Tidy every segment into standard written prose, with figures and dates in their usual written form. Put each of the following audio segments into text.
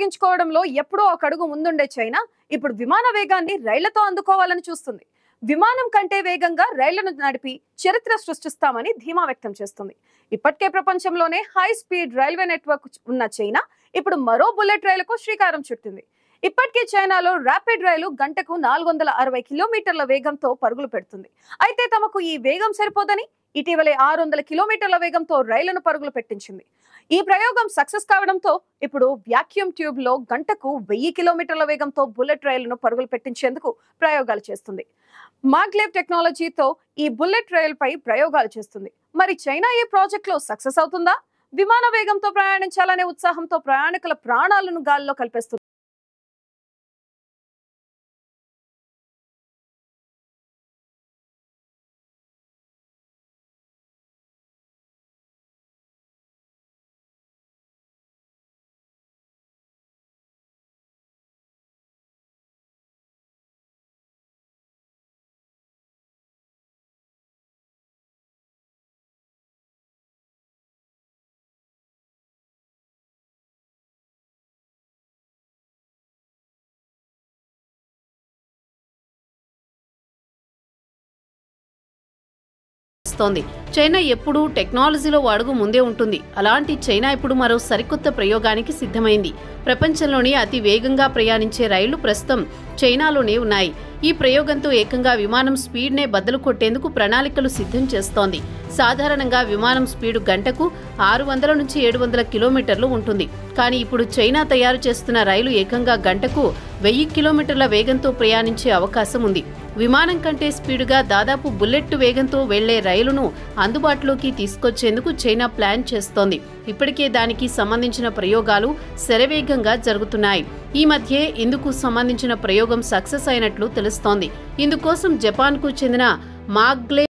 ఉపయోగించుకోవడంలో ఎప్పుడో ఒక అడుగు ముందుండే చైనా ఇప్పుడు విమాన వేగాన్ని రైళ్లతో అందుకోవాలని చూస్తుంది. విమానం కంటే వేగంగా రైళ్లను నడిపి చరిత్ర సృష్టిస్తామని ధీమా వ్యక్తం చేస్తుంది. ఇప్పటికే ప్రపంచంలోనే హై స్పీడ్ రైల్వే నెట్వర్క్ ఉన్న చైనా ఇప్పుడు మరో బుల్లెట్ రైలుకు శ్రీకారం చుట్టింది. ఇప్పటికే చైనాలో ర్యాపిడ్ రైలు గంటకు 460 కిలోమీటర్ల వేగంతో పరుగులు పెడుతుంది. అయితే తమకు ఈ వేగం సరిపోదని ఇటీవలే 600 కిలోమీటర్ల వేగంతో రైళ్లను పరుగులు పెట్టించింది. ఈ ప్రయోగం సక్సెస్ కావడంతో ఇప్పుడు వ్యాక్యూమ్ ట్యూబ్ లో గంటకు 1000 కిలోమీటర్ల వేగంతో బుల్లెట్ రైలును పరుగులు పెట్టించేందుకు ప్రయోగాలు చేస్తుంది. మాగ్లేవ్ టెక్నాలజీతో ఈ బుల్లెట్ రైలు పై ప్రయోగాలు చేస్తుంది. మరి చైనా ఈ ప్రాజెక్ట్ లో సక్సెస్ అవుతుందా? విమాన వేగంతో ప్రయాణించాలనే ఉత్సాహంతో ప్రయాణికుల ప్రాణాలను గాల్లో కలిపేస్తుంది. చైనా ఎప్పుడూ టెక్నాలజీలో అడుగు ముందే ఉంటుంది. అలాంటి చైనా ఇప్పుడు మరో సరికొత్త ప్రయోగానికి సిద్ధమైంది. ప్రపంచంలోని అతి వేగంగా ప్రయాణించే రైళ్లు ప్రస్తుతం చైనాలోనే ఉన్నాయి. ఈ ప్రయోగంతో ఏకంగా విమానం స్పీడ్నే బద్దలు కొట్టేందుకు ప్రణాళికలు సిద్ధం చేస్తోంది. సాధారణంగా విమానం స్పీడు గంటకు 600 నుంచి 700 కిలోమీటర్లు ఉంటుంది. కానీ ఇప్పుడు చైనా తయారు చేస్తున్న రైలు ఏకంగా గంటకు 1000 కిలోమీటర్ల వేగంతో ప్రయాణించే అవకాశం ఉంది. విమానం కంటే స్పీడుగా దాదాపు బుల్లెట్ వేగంతో వెళ్లే రైలును అందుబాటులోకి తీసుకొచ్చేందుకు చైనా ప్లాన్ చేస్తోంది. ఇప్పటికే దానికి సంబంధించిన ప్రయోగాలు శరవేగంగా జరుగుతున్నాయి. ఈ మధ్య ఇందుకు సంబంధించిన ప్రయోగం సక్సెస్ అయినట్లు తెలుస్తోంది. ఇందుకోసం జపాన్కు చెందిన మాగ్లే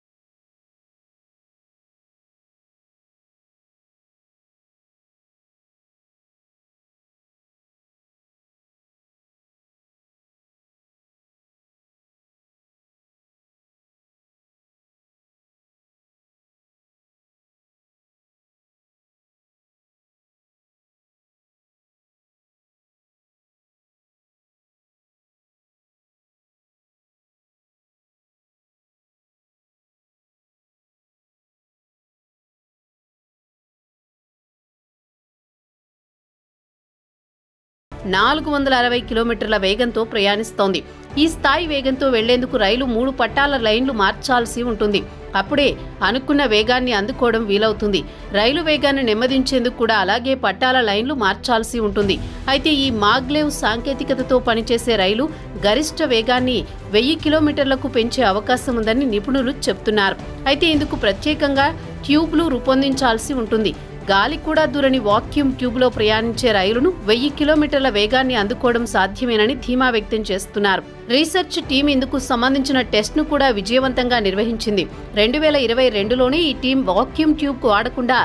,460 కిలోమీటర్ల వేగంతో ప్రయాణిస్తోంది. ఈ స్థాయి వేగంతో వెళ్లేందుకు రైలు 3 పట్టాల లైన్లు మార్చాల్సి ఉంటుంది. అప్పుడే అనుకున్న వేగాన్ని అందుకోవడం వీలవుతుంది. రైలు వేగాన్ని నెమ్మదించేందుకు కూడా అలాగే పట్టాల లైన్లు మార్చాల్సి ఉంటుంది. అయితే ఈ మాగ్లేవ్ సాంకేతికతతో పనిచేసే రైలు గరిష్ట వేగాన్ని 1000 కిలోమీటర్లకు పెంచే అవకాశం ఉందని నిపుణులు చెబుతున్నారు. అయితే ఇందుకు ప్రత్యేకంగా ట్యూబ్లు రూపొందించాల్సి ఉంటుంది. గాలి కూడా దూరని వాక్యూమ్ ట్యూబ్లో ప్రయాణించే రైలును 1000 కిలోమీటర్ల వేగాన్ని అందుకోవడం సాధ్యమేనని ధీమా వ్యక్తం చేస్తున్నారు. రీసెర్చ్ టీం ఇందుకు సంబంధించిన టెస్ట్ను కూడా విజయవంతంగా నిర్వహించింది. 2022లోనే ఈ టీం వాక్యూమ్ ట్యూబ్ వాడకుండా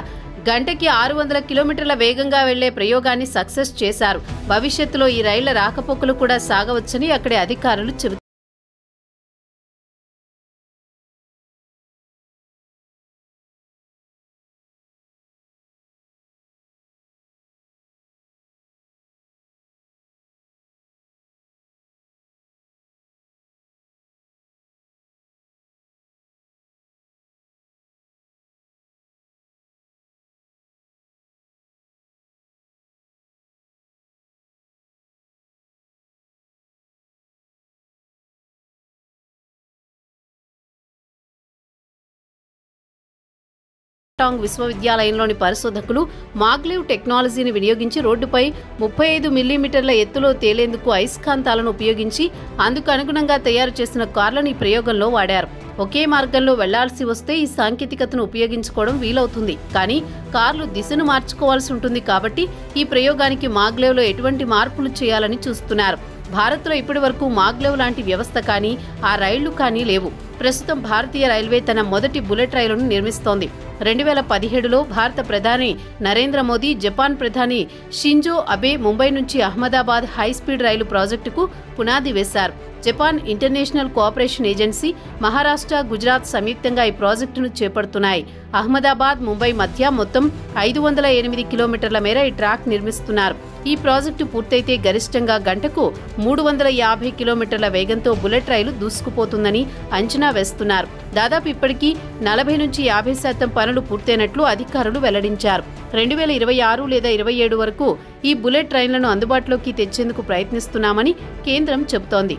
గంటకి 600 కిలోమీటర్ల వేగంగా వెళ్లే ప్రయోగాన్ని సక్సెస్ చేశారు. భవిష్యత్తులో ఈ రైళ్ల రాకపోకలు కూడా సాగవచ్చని అక్కడి అధికారులు చెబుతున్నారు. టాంగ్ విశ్వవిద్యాలయంలోని పరిశోధకులు మాగ్లేవ్ టెక్నాలజీని వినియోగించి రోడ్డుపై 35 మిల్లీమీటర్ల ఎత్తులో తేలేందుకు అయస్కాంతాలను ఉపయోగించి అందుకు అనుగుణంగా తయారు చేసిన కార్లను ఈ ప్రయోగంలో వాడారు. ఒకే మార్గంలో వెళ్లాల్సి వస్తే ఈ సాంకేతికతను ఉపయోగించుకోవడం వీలవుతుంది. కానీ కార్లు దిశను మార్చుకోవాల్సి ఉంటుంది. కాబట్టి ఈ ప్రయోగానికి మాగ్లేవ్లో ఎటువంటి మార్పులు చేయాలని చూస్తున్నారు. భారత్లో ఇప్పటి వరకు మాగ్లేవ్ లాంటి వ్యవస్థ కానీ ఆ రైళ్లు కానీ లేవు. ప్రస్తుతం భారతీయ రైల్వే తన మొదటి బుల్లెట్ రైలును నిర్మిస్తోంది. 2017లో భారత ప్రధాని నరేంద్ర మోదీ, జపాన్ ప్రధాని షింజో అబే ముంబై నుంచి అహ్మదాబాద్ హైస్పీడ్ రైలు ప్రాజెక్టుకు పునాది వేశారు. Japan international cooperation agency, Maharashtra, Gujarat సంయుక్తంగా ఈ ప్రాజెక్టును చేపడుతున్నాయి. అహ్మదాబాద్, ముంబై మధ్య మొత్తం 508 కిలోమీటర్ల మేర ఈ ట్రాక్ నిర్మిస్తున్నారు. ఈ ప్రాజెక్టు పూర్తయితే గరిష్టంగా గంటకు 350 కిలోమీటర్ల వేగంతో బుల్లెట్ రైలు దూసుకుపోతుందని అంచనా వేస్తున్నారు. దాదాపు ఇప్పటికీ 40 నుంచి 50% పనులు పూర్తయినట్లు అధికారులు వెల్లడించారు. 2026 లేదా 27 వరకు ఈ బుల్లెట్ ట్రైన్లను అందుబాటులోకి తెచ్చేందుకు ప్రయత్నిస్తున్నామని కేంద్రం చెబుతోంది.